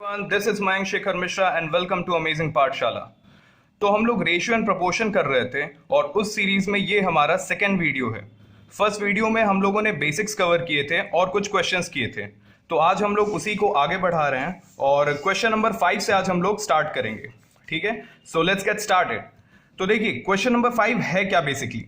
everyone, this is Mayank Shekhar Mishra and welcome to Amazing पाठशाला। तो हम लोग रेशियो एंड प्रोपोर्शन कर रहे थे और उस सीरीज में ये हमारा सेकंड वीडियो है। फर्स्ट वीडियो में हम लोगों ने बेसिक्स कवर किए थे और कुछ क्वेश्चंस किए थे, तो आज हम लोग उसी को आगे बढ़ा रहे हैं और क्वेश्चन नंबर 5 से आज हम लोग स्टार्ट करेंगे। ठीक है, सो लेट्स गेट स्टार्टेड। तो देखिए क्वेश्चन नंबर 5 है क्या बेसिकली।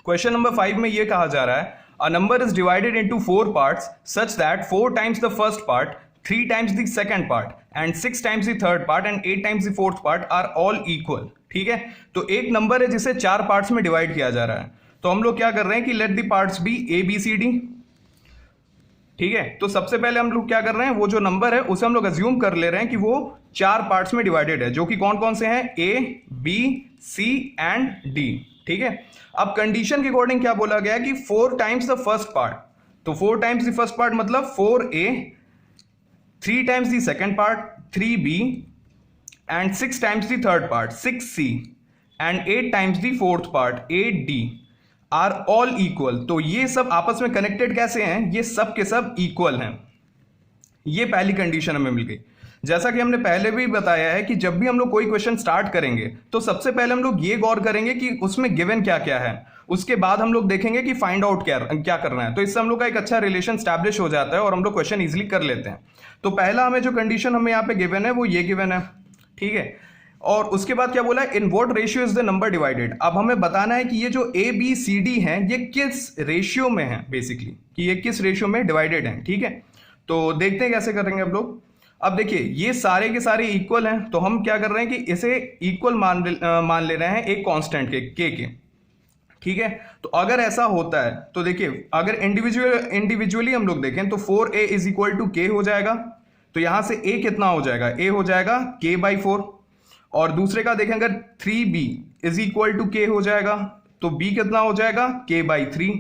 क्वेश्चन नंबर 5 में ये कहा जा रहा है a number is divided into 4 parts such that 4 times the first part, 3 times the second part and 6 times the third part and 8 times the fourth part are all equal। ठीक है, तो एक नंबर है जिसे 4 पार्ट्स में divide किया जा रहा है। तो हम लोग क्या कर रहे हैं कि let the parts be A B C D. ठीक है, तो सबसे पहले हम लोग क्या कर रहे हैं, वो जो नंबर है उसे हम लोग अज्यूम कर ले रहे हैं कि वो 4 पार्ट्स में डिवाइडेड है, जो कि कौन कौन से हैं, A B C and D. ठीक है, अब कंडीशन के अकॉर्डिंग क्या बोला गया है कि 4 टाइम्स द फर्स्ट पार्ट, तो 4 टाइम्स द फर्स्ट पार्ट मतलब 4a, 3 times the second part 3b and 6 times the third part 6c and 8 times the fourth part 8d are all equal. तो ये सब आपस में कनेक्टेड कैसे हैं, ये सब के सब इक्वल हैं। ये पहली कंडीशन हमें मिल गई। जैसा कि हमने पहले भी बताया है कि जब भी हम लोग कोई क्वेश्चन स्टार्ट करेंगे तो सबसे पहले हम लोग ये गौर करेंगे कि उसमें गिवन क्या क्या है, उसके बाद हम लोग देखेंगे कि फाइंड आउट क्या करना है। तो इससे हम लोग का एक अच्छा रिलेशन स्टैब्लिश हो जाता है और हम लोग क्वेश्चन इजीली कर लेते हैं। तो पहला हमें जो कंडीशन हमें यहाँ पे गिवन है वो ये गिवन है। ठीक है, और उसके बाद क्या बोला है, in what ratio is the number divided. अब हमें बताना है कि ये जो ए बी सी डी है ये किस रेशियो में है, बेसिकली कि ये किस रेशियो में डिवाइडेड है। ठीक है, तो देखते हैं कैसे करेंगे हम लोग। अब देखिए ये सारे के सारे इक्वल हैं, तो हम क्या कर रहे हैं कि इसे इक्वल मान ले रहे हैं एक कांस्टेंट के। ठीक है, तो अगर ऐसा होता है तो देखिए अगर इंडिविजुअली हम लोग देखें तो 4a इज इक्वल टू के हो जाएगा। तो यहां से a कितना हो जाएगा, a हो जाएगा k/4। और दूसरे का देखें अगर 3b इज इक्वल टू के हो जाएगा तो b कितना हो जाएगा, k/3।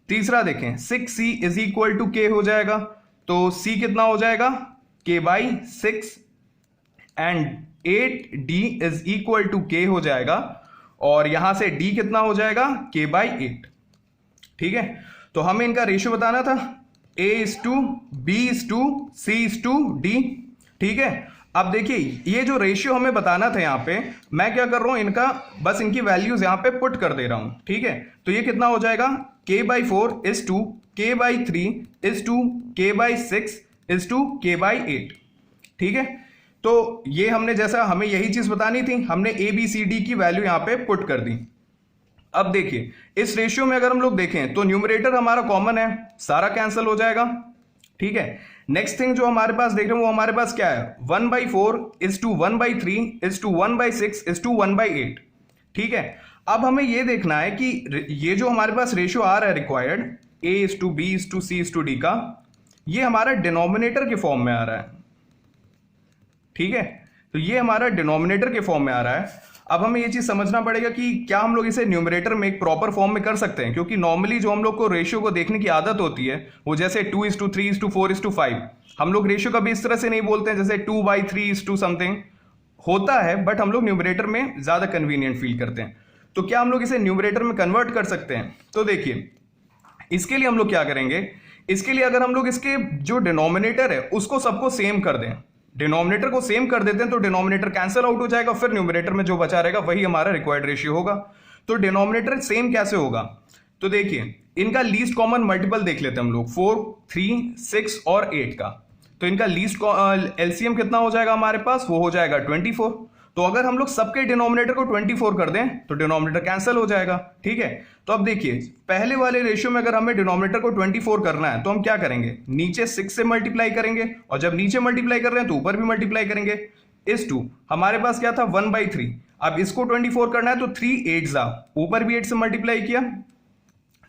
तीसरा देखें 6c इज इक्वल टू के हो जाएगा तो c कितना हो जाएगा, k/6 and 8d is equal to के हो जाएगा और यहां से d कितना हो जाएगा, k/8। ठीक है, तो हमें इनका रेशियो बताना था, a:2, b:2, c:2, d। ठीक है, अब देखिए ये जो रेशियो हमें बताना था यहाँ पे मैं क्या कर रहा हूं, इनका बस इनकी वैल्यूज यहां पे पुट कर दे रहा हूं। ठीक है, तो ये कितना हो जाएगा, k/4 is 2, k/3 is 2, k/6 is 2, k/8। ठीक है, तो ये हमने जैसा हमें यही चीज बतानी थी, हमने ए बी सी डी की वैल्यू यहां पे पुट कर दी। अब देखिए इस रेशियो में अगर हम लोग देखें तो न्यूमरेटर हमारा कॉमन है, सारा कैंसिल हो जाएगा। ठीक है, नेक्स्ट थिंग जो हमारे पास देख रहे हैं वो हमारे पास क्या है, 1/4 is to 1/3 is to 1/6 is to 1/8। ठीक है, अब हमें ये देखना है कि ये जो हमारे पास रेशियो आ रहा है रिक्वायर्ड a:b:c:d का, ये हमारा डिनोमिनेटर के फॉर्म में आ रहा है। ठीक है, तो ये हमारा डिनोमिनेटर के फॉर्म में आ रहा है। अब हमें ये चीज समझना पड़ेगा कि क्या हम लोग इसे न्यूमरेटर में एक प्रॉपर फॉर्म में कर सकते हैं, क्योंकि नॉर्मली जो हम लोग को रेशियो को देखने की आदत होती है वो जैसे 2:3:4:5, हम लोग रेशियो कभी इस तरह से नहीं बोलते हैं जैसे 2/3 समथिंग होता है, बट हम लोग न्यूमरेटर में ज्यादा कन्वीनियंट फील करते हैं। तो क्या हम लोग इसे न्यूमरेटर में कन्वर्ट कर सकते हैं? तो देखिए इसके लिए हम लोग क्या करेंगे, इसके लिए अगर हम लोग इसके जो डिनोमिनेटर है उसको सबको सेम कर दें, डिनोमिनेटर को सेम कर देते हैं तो डिनोमिनेटर कैंसिल आउट हो जाएगा, फिर न्यूमरेटर में जो बचा रहेगा वही हमारा रिक्वायर्ड रेशियो होगा। तो डिनोमिनेटर सेम कैसे होगा, तो देखिए इनका लीस्ट कॉमन मल्टीपल देख लेते हैं हम लोग, 4, 3, 6 और 8 का। तो इनका लीस्ट एलसीएम कितना हो जाएगा हमारे पास, वो हो जाएगा 24। तो अगर हम लोग सबके डिनोमिनेटर को 24 कर दें तो डिनोमिनेटर कैंसिल हो जाएगा। ठीक है, तो अब देखिए पहले वाले रेशियो में अगर हमें डिनोमिनेटर को 24 करना है तो हम क्या करेंगे, नीचे 6 से मल्टीप्लाई करेंगे और जब नीचे मल्टीप्लाई कर रहे हैं तो ऊपर भी मल्टीप्लाई करेंगे। इस 2 हमारे पास क्या था 1/3, अब इसको 24 करना है तो 3 8 ऊपर भी 8 से मल्टीप्लाई किया।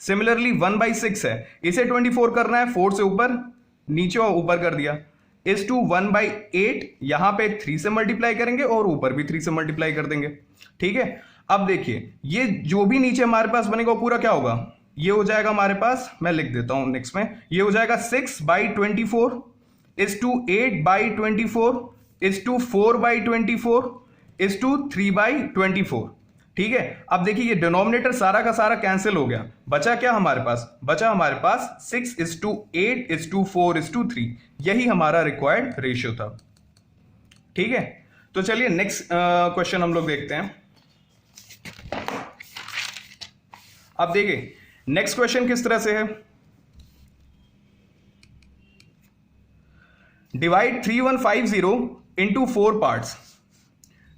सिमिलरली 1/6 है, इसे 24 करना है, 4 से ऊपर नीचे और ऊपर कर दिया। इस 2 1/8 यहां पे 3 से मल्टीप्लाई करेंगे और ऊपर भी 3 से मल्टीप्लाई कर देंगे। ठीक है, अब देखिए ये जो भी नीचे हमारे पास बनेगा वो पूरा क्या होगा, ये हो जाएगा हमारे पास, मैं लिख देता हूं नेक्स्ट में, ये हो जाएगा 6/24 is to 8/24 is to 4/24 is to 3/24। ठीक है। अब देखिए ये डिनोमिनेटर सारा का सारा कैंसिल हो गया, बचा क्या हमारे पास, बचा हमारे पास 6:8:4:3, यही हमारा रिक्वायर्ड रेशियो था। ठीक है, तो चलिए नेक्स्ट क्वेश्चन हम लोग देखते हैं। अब देखिए नेक्स्ट क्वेश्चन किस तरह से है, divide 3150 into 4 parts.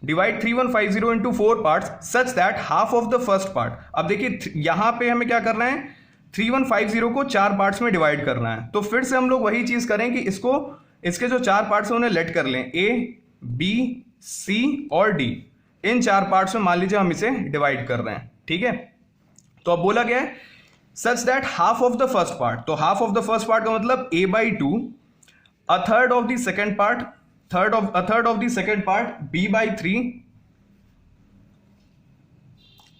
Divide 3150 into 4 parts such that half of the first part. अब देखिए यहां पे हमें क्या करना है, 3150 को 4 पार्ट्स में डिवाइड करना है। तो फिर से हम लोग वही चीज करें कि इसको, इसके जो 4 पार्ट्स हैं उन्हें लेट कर लें, A, B, C और D। इन 4 पार्ट्स में मान लीजिए हम इसे डिवाइड कर रहे हैं। ठीक है, तो अब बोला गया है such that half of the first part, तो half of the first part का मतलब A/2, a third of the second part, a third of the second part B/3,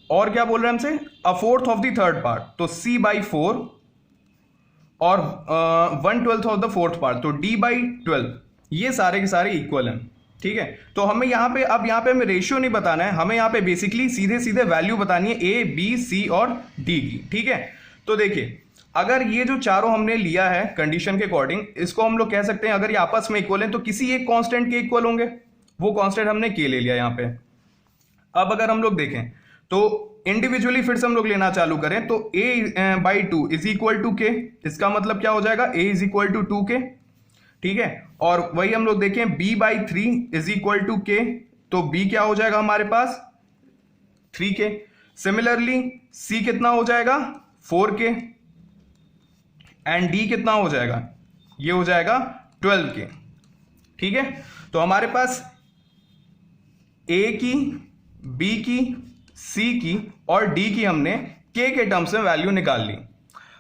और क्या बोल रहे हैं हमसे, a fourth of the third part, तो C/4, और 1/12 of the fourth part, तो D/12। ये सारे के सारे इक्वल हैं। ठीक है, तो हमें यहाँ पे, अब यहाँ पे हमें रेशियो नहीं बताना है, हमें यहाँ पे बेसिकली सीधे सीधे वैल्यू बतानी है A, B, C और D की। ठीक है, तो देखिए अगर ये जो चारों हमने लिया है कंडीशन के अकॉर्डिंग, इसको हम लोग कह सकते हैं अगर ये आपस में इक्वल हैं तो किसी एक कांस्टेंट के इक्वल होंगे, वो कांस्टेंट हमने के ले लिया यहाँ पे। अब अगर हम लोग देखें तो इंडिविजुअली फिर से हम लोग लेना चालू करें तो A/2 इज इक्वल टू के, इसका मतलब क्या हो जाएगा, A is equal to 2K। ठीक है, और वही हम लोग देखें B/3 इज इक्वल टू के, तो B क्या हो जाएगा हमारे पास 3K। सिमिलरली C कितना हो जाएगा 4K, एंड D कितना हो जाएगा, ये हो जाएगा 12K। ठीक है, तो हमारे पास A की, B की, C की और D की हमने K के टर्म्स में वैल्यू निकाल ली।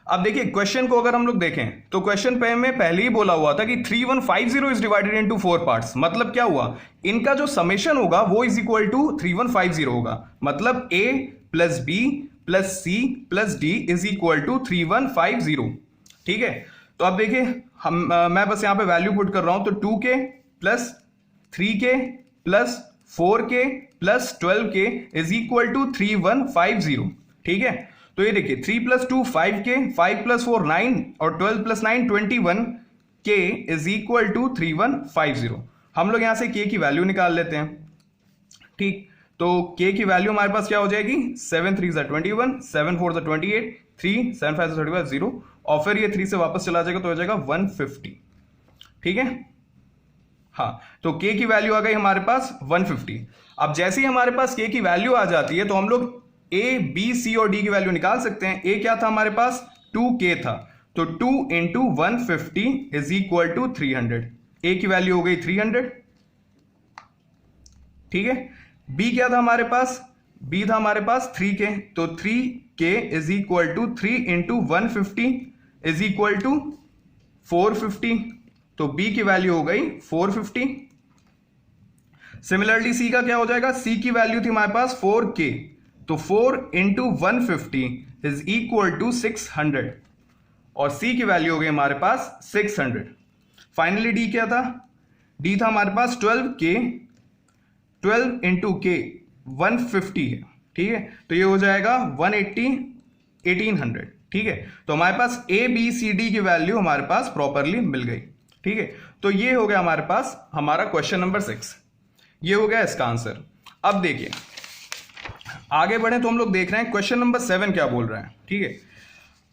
अब देखिए क्वेश्चन को अगर हम लोग देखें तो क्वेश्चन पे में पहले ही बोला हुआ था कि 3150 इज डिवाइडेड इनटू 4 पार्ट्स, मतलब क्या हुआ, इनका जो समेशन होगा वो इज इक्वल टू 3150 होगा, मतलब A plus B plus C plus D is equal to 3150। ठीक है, तो अब देखिए मैं बस यहां पे वैल्यू पुट कर रहा हूं, तो 2K plus 3K plus 4K plus 12K is equal to 3150। ठीक है, तो ये देखिए 3 प्लस 2 5K, 5 प्लस 4 9 और 12 plus 9 21K is equal to 3150। हम लोग यहां से K की वैल्यू निकाल लेते हैं। ठीक, तो K की वैल्यू हमारे पास क्या हो जाएगी, 7 3 21, 7 4 28, 3 7 5 35 0, और फिर ये 3 से वापस चला जाएगा तो हो जाएगा 150। ठीक है, हाँ, तो K की वैल्यू आ गई हमारे पास 150। अब जैसे ही हमारे पास K की वैल्यू आ जाती है तो हम लोग A, B, C और D की वैल्यू निकाल सकते हैं। A क्या था हमारे पास 2K था, तो 2 into 150 is equal to 300। A की वैल्यू हो गई 300। ठीक है, B क्या था हमारे पास, B था हमारे पास 3K, तो 3K is equal to 3 into 150 is equal to 450, तो B की वैल्यू हो गई 450। सिमिलरली C का क्या हो जाएगा, C की वैल्यू थी हमारे पास 4K, तो 4 इंटू 150 इज इक्वल टू 600, और C की वैल्यू हो गई हमारे पास 600। फाइनली D क्या था, D था हमारे पास 12K, 12 इंटू K 150 है। ठीक है, तो ये हो जाएगा 180 1800। ठीक है, तो हमारे पास A, B, C, D की वैल्यू हमारे पास प्रॉपरली मिल गई। ठीक है, तो ये हो गया हमारे पास हमारा क्वेश्चन नंबर 6, ये हो गया इसका आंसर। अब देखिए आगे बढ़े तो हम लोग देख रहे हैं क्वेश्चन नंबर 7 क्या बोल रहा है। ठीक है,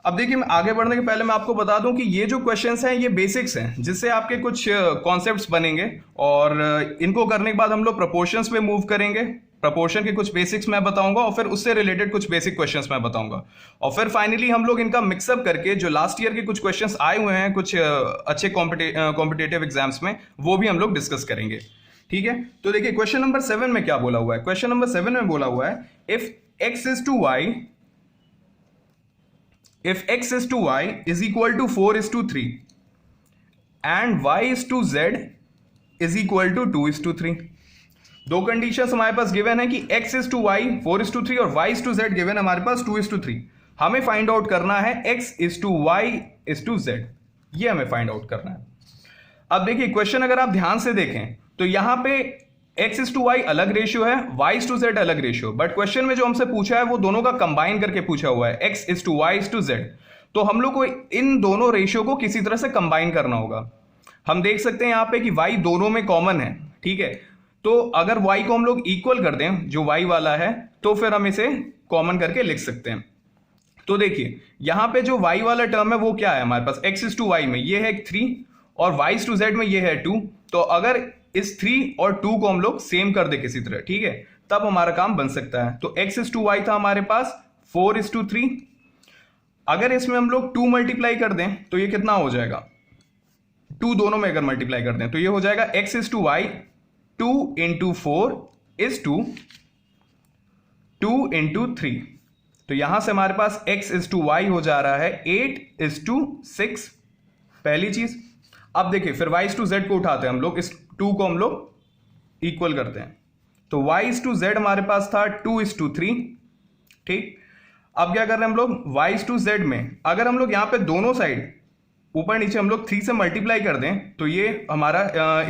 अब देखिए आगे बढ़ने के पहले मैं आपको बता दूं कि ये जो क्वेश्चंस हैं ये बेसिक्स हैं, जिससे आपके कुछ कॉन्सेप्ट्स बनेंगे, और इनको करने के बाद हम लोग प्रोपोर्शंस पे मूव करेंगे। प्रोपोर्शन के कुछ बेसिक्स मैं बताऊंगा और फिर उससे रिलेटेड कुछ बेसिक क्वेश्चंस मैं बताऊंगा, और फिर फाइनली हम लोग इनका मिक्सअप करके जो लास्ट ईयर के कुछ क्वेश्चंस आए हुए हैं कुछ अच्छे कॉम्पिटेटिव एग्जाम्स में, वो भी हम लोग डिस्कस करेंगे। ठीक है, तो देखिए क्वेश्चन नंबर 7 में क्या बोला हुआ है, क्वेश्चन नंबर 7 में बोला हुआ है if x is to y, if x is to y is equal to 4 is to 3 and y is to z is equal to 2 is to 3। दो कंडीशंस हमारे पास गिवन है कि x is to y 4 is to 3 और y is to z given है हमारे पास 2 is to 3। हमें find out करना है x is to y is to z, ये हमें फाइंड आउट करना है। अब देखिए क्वेश्चन अगर आप ध्यान से देखें तो यहां पे x/y अलग रेशियो है, y/z अलग रेशियो, बट क्वेश्चन में जो हमसे पूछा है वो दोनों का कंबाइन करके पूछा हुआ है, x/y/z। तो हम लोग को इन दोनों रेशियो को किसी तरह से कंबाइन करना होगा। हम देख सकते हैं यहां पे कि y दोनों में कॉमन है, ठीक है। तो अगर y को हम लोग इक्वल कर दें, जो y वाला है, तो फिर हम इसे कॉमन करके लिख सकते हैं। तो देखिए यहां पे जो y वाला टर्म है वो क्या है हमारे पास, x/y में ये है 3 और y/z में ये है 2। तो अगर इस 3 और 2 को हम लोग सेम कर दे किसी तरह, ठीक है, तब हमारा काम बन सकता है। तो x/y था हमारे पास 4:3। अगर इसमें हम लोग 2 मल्टीप्लाई कर दें तो ये कितना हो जाएगा, 2 दोनों में अगर मल्टीप्लाई कर दें तो ये हो जाएगा x/y 2 × 4 is 2 × 3। तो यहां से हमारे पास x/y हो जा रहा है 8:6, पहली चीज। अब देखिए फिर y/z को उठाते हैं हम लोग, इस 2 को हम लोग इक्वल करते हैं, तो y/z हमारे पास था 2:3, ठीक। अब क्या कर रहे हैं हम लोग, y/z में अगर हम लोग यहां पे दोनों साइड ऊपर नीचे हम लोग 3 से मल्टीप्लाई कर दें तो ये हमारा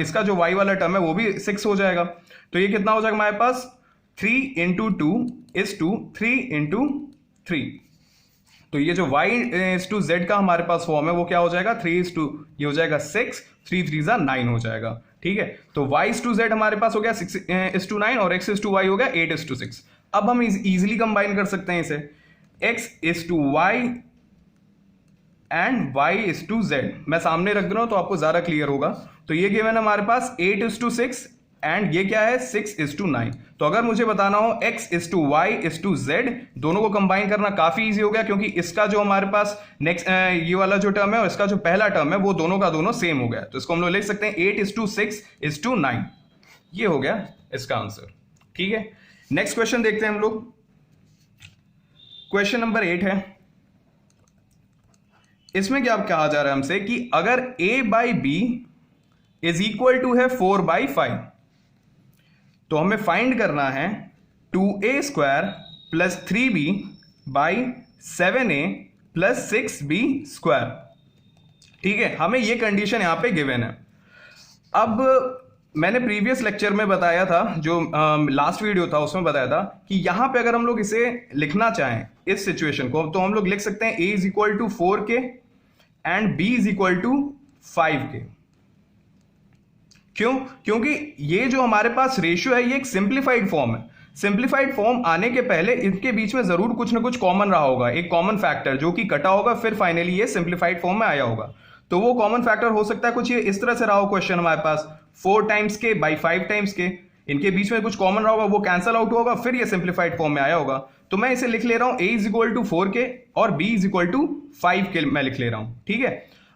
इसका जो y वाला टर्म है वो भी 6 हो जाएगा। तो ये कितना हो जाएगा हमारे पास, 3 × 2 is 2, 3 × 3। तो ये जो y/z का हमारे पास फॉर्म है वो क्या हो जाएगा, 3:2, ये हो जाएगा 6, 3 3 9 हो जाएगा, ठीक है। तो y/z हमारे पास हो गया 6:9 और x/y हो गया 8:6। अब हम इजीली कंबाइन कर सकते हैं इसे, x/y एंड y/z मैं सामने रख दे रहा हूं तो आपको ज्यादा क्लियर होगा। तो ये गिवन है हमारे पास 8:6 एंड ये क्या है 6:9। तो अगर मुझे बताना हो x/y/z, दोनों को कंबाइन करना काफी इजी हो गया, क्योंकि इसका जो हमारे पास नेक्स्ट ये वाला जो टर्म है और इसका जो पहला टर्म है वो दोनों का दोनों सेम हो गया। तो इसको हम लोग लिख सकते हैं 8:6:9। ये हो गया इसका आंसर, ठीक है। नेक्स्ट क्वेश्चन देखते हैं हम लोग। क्वेश्चन नंबर 8 है। इसमें क्या कहा जा रहा है हमसे कि अगर a/b इज इक्वल टू है 4/5, तो हमें फाइंड करना है 2a² + 3b / 7a + 6b², ठीक है। हमें यह कंडीशन यहां पे गिवन है। अब मैंने प्रीवियस लेक्चर में बताया था, जो लास्ट वीडियो था उसमें बताया था कि यहां पे अगर हम लोग इसे लिखना चाहें इस सिचुएशन को, तो हम लोग लिख सकते हैं a = 4k and b = 5k। क्यों? क्योंकि ये जो हमारे पास रेशियो है ये एक सिंप्लीफाइड फॉर्म है। सिंप्लीफाइड फॉर्म आने के पहले इनके बीच में जरूर कुछ ना कुछ कॉमन रहा होगा, एक कॉमन फैक्टर जो कि कटा होगा, फिर फाइनली ये सिंप्लीफाइड फॉर्म में आया होगा। तो वो कॉमन फैक्टर हो सकता है कुछ ये इस तरह से रहा हो क्वेश्चन हमारे पास 4 × k / 5 × k, इनके बीच में कुछ कॉमन रहा होगा, वो कैंसल आउट होगा, फिर ये सिंप्लीफाइड फॉर्म में आया होगा। तो मैं इसे लिख ले रहा हूं a = 4k और b = 5k मैं लिख ले रहा हूं, ठीक है।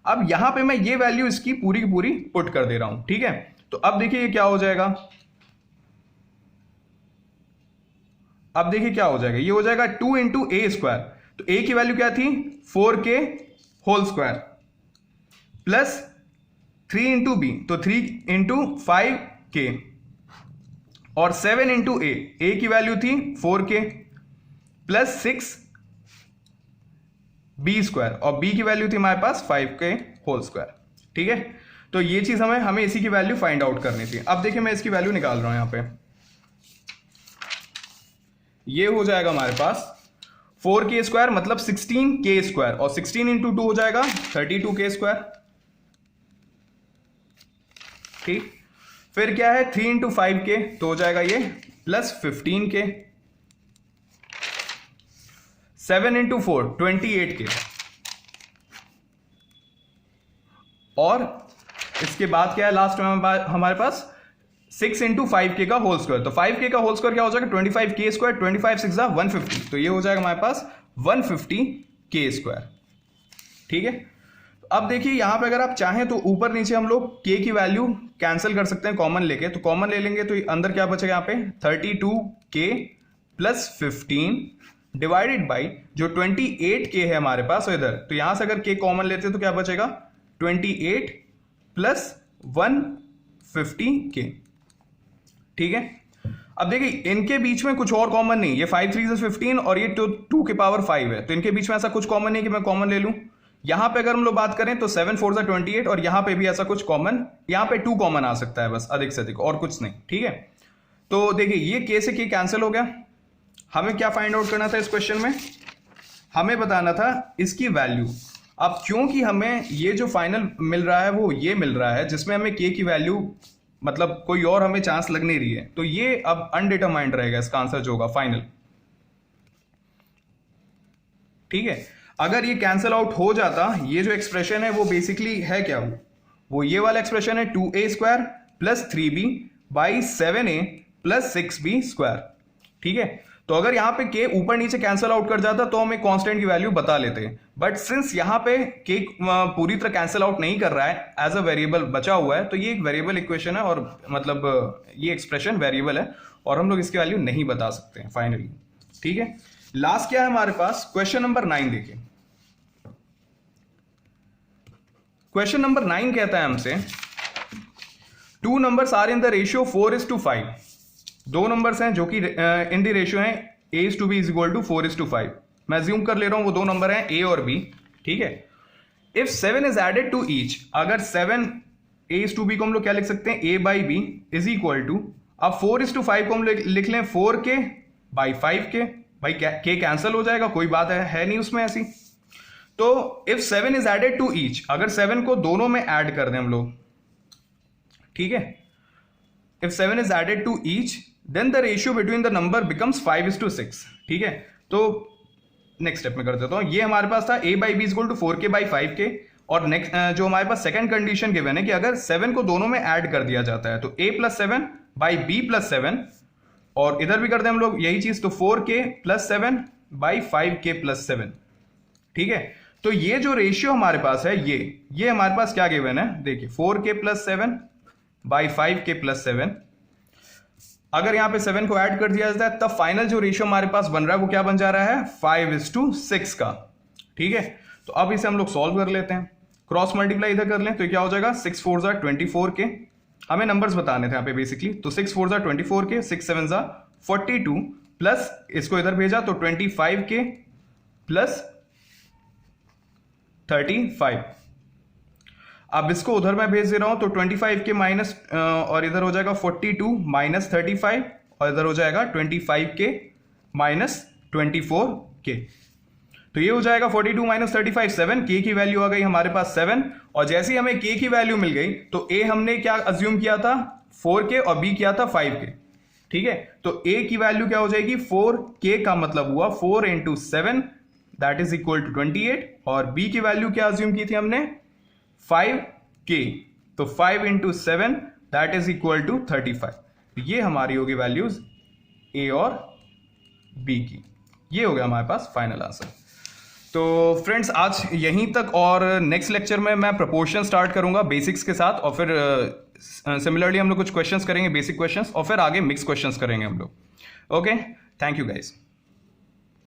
अब यहां पे मैं ये वैल्यू इसकी पूरी की पूरी पुट कर दे रहा हूं, ठीक है। तो अब देखिए ये क्या हो जाएगा, अब देखिए क्या हो जाएगा, ये हो जाएगा 2 × a²। तो a की वैल्यू क्या थी 4k² प्लस 3 × b, तो 3 × 5k और 7 × a की वैल्यू थी 4k प्लस 6b² और b की वैल्यू थी हमारे पास 5k², ठीक है। तो ये चीज हमें इसी की वैल्यू फाइंड आउट करनी थी। अब देखिए मैं इसकी वैल्यू निकाल रहा हूं यहां पे, ये हो जाएगा हमारे पास 4k² मतलब 16k² और 16 × 2 हो जाएगा 32k², ठीक। फिर क्या है 3 × 5k, तो हो जाएगा ये प्लस 15k, 7 × 4 28k, और इसके बाद क्या है लास्ट में हमारे पास 6 × 5k का होल स्क्वायर। तो 5k का होल स्क्वायर क्या हो जाएगा 25k², 25 6 150, तो ये हो जाएगा हमारे पास 150k², ठीक है। अब देखिए यहां पे अगर आप चाहें तो ऊपर नीचे हम लोग k की वैल्यू कैंसिल कर सकते हैं कॉमन लेके। तो कॉमन ले लेंगे तो अंदर क्या बचेगा यहाँ पे 32k + 15 डिवाइडेड बाई जो 28k है हमारे पास इधर, तो यहां से अगर k कॉमन लेते हैं तो क्या बचेगा 28 + 150k, ठीक है। अब देखिए इनके बीच में कुछ और कॉमन नहीं, ये 5 3 15 और ये 2 की पावर 5 है, तो इनके बीच में ऐसा कुछ कॉमन नहीं कि मैं कॉमन ले लूं। यहां पे अगर हम लोग बात करें तो 7 4 28 और यहां पे भी ऐसा कुछ कॉमन, यहां पे 2 कॉमन आ सकता है बस, अधिक से अधिक और कुछ नहीं, ठीक है। तो देखिए ये के से के कैंसिल हो गया। हमें क्या फाइंड आउट करना था इस क्वेश्चन में, हमें बताना था इसकी वैल्यू। अब क्योंकि हमें ये जो फाइनल मिल रहा है वो ये मिल रहा है जिसमें हमें के की वैल्यू मतलब कोई और हमें चांस लग नहीं रही है, तो ये अब अनडिटरमाइंड रहेगा इसका आंसर जो होगा फाइनल। ठीक है, अगर ये कैंसिल आउट हो जाता, ये जो एक्सप्रेशन है वो बेसिकली है क्या, वो ये वाला एक्सप्रेशन है 2a² plus 3b by 7a plus 6b square. ठीक है, तो अगर यहाँ पे के ऊपर नीचे कैंसिल आउट कर जाता तो हम एक कांस्टेंट की वैल्यू बता लेते, बट सिंस यहाँ पे के पूरी तरह कैंसिल आउट नहीं कर रहा है, एज अ वेरिएबल बचा हुआ है, तो ये एक वेरिएबल इक्वेशन है और मतलब ये एक्सप्रेशन वेरिएबल है और हम लोग इसकी वैल्यू नहीं बता सकते हैं फाइनली। ठीक है, लास्ट क्या है हमारे पास, क्वेश्चन नंबर 9 देखिए। क्वेश्चन नंबर 9 कहता है हमसे 2 numbers are in the ratio 4:5। दो नंबर्स हैं जो कि इन द रेशियो है a/b इज इक्वल टू 4:5। मैं अज्यूम कर ले रहा हूं वो दो नंबर हैं a और b। ठीक है, if 7 is added to each, अगर 7 a/b को हम लोग क्या लिख सकते हैं, a/b इज इक्वल टू, अब 4:5 को हम लिख लें 4k बाई 5k। भाई के कैंसिल हो जाएगा, कोई बात है नहीं उसमें ऐसी। तो if 7 is added to each, अगर 7 को दोनों में ऐड कर दें हम लोग, ठीक है, if 7 is added to each then the ratio between the number becomes 5:6। ठीक है, तो नेक्स्ट स्टेप में कर देता हूं। ये हमारे पास था a/b equal to 4k by 5k, और नेक्स्ट जो हमारे पास सेकंड कंडीशन गिवन है कि अगर 7 को दोनों में ऐड कर दिया जाता है तो a + 7 बाई b + 7, और इधर भी कर दें हम लोग यही चीज, तो 4k + 7 बाई 5k + 7। ठीक है, तो ये जो रेशियो हमारे पास है ये हमारे पास क्या गिवन है, देखिए 4k + 7 बाई 5k + 7। अगर यहां पे 7 को ऐड कर दिया जाता है तब फाइनल जो रेशियो हमारे पास बन रहा है वो क्या बन जा रहा है, 5:6 का। ठीक है, तो अब इसे हम लोग सॉल्व कर लेते हैं, क्रॉस मल्टीप्लाई इधर कर लें तो क्या हो जाएगा, 6 4 = 24k। हमें नंबर्स बताने थे यहाँ पे बेसिकली, तो 6 4 = 24k, 6 7 = 42, प्लस इसको इधर भेजा तो 25k प्लस 35। अब इसको उधर मैं भेज दे रहा हूं तो 25k माइनस, और इधर हो जाएगा 42 माइनस 35, और इधर हो जाएगा 25k माइनस 24k। तो ये हो जाएगा 42 माइनस 35 7, k की वैल्यू आ गई हमारे पास 7, और जैसे ही हमें k की वैल्यू मिल गई तो a हमने क्या अज्यूम किया था, 4k, और b किया था 5k। ठीक है, तो a की वैल्यू क्या हो जाएगी, 4k का मतलब हुआ 4 × 7 दैट इज इक्वल टू 28, और b की वैल्यू क्या अज्यूम की थी हमने, 5k, तो 5 × 7 दैट इज इक्वल टू 35। ये हमारी होगी वैल्यूज a और b की। ये हो गया हमारे पास फाइनल आंसर। तो फ्रेंड्स आज यहीं तक, और नेक्स्ट लेक्चर में मैं प्रोपोर्शन स्टार्ट करूंगा बेसिक्स के साथ, और फिर सिमिलरली हम लोग कुछ क्वेश्चंस करेंगे, बेसिक क्वेश्चंस, और फिर आगे मिक्स क्वेश्चंस करेंगे हम लोग। Okay, thank you guys.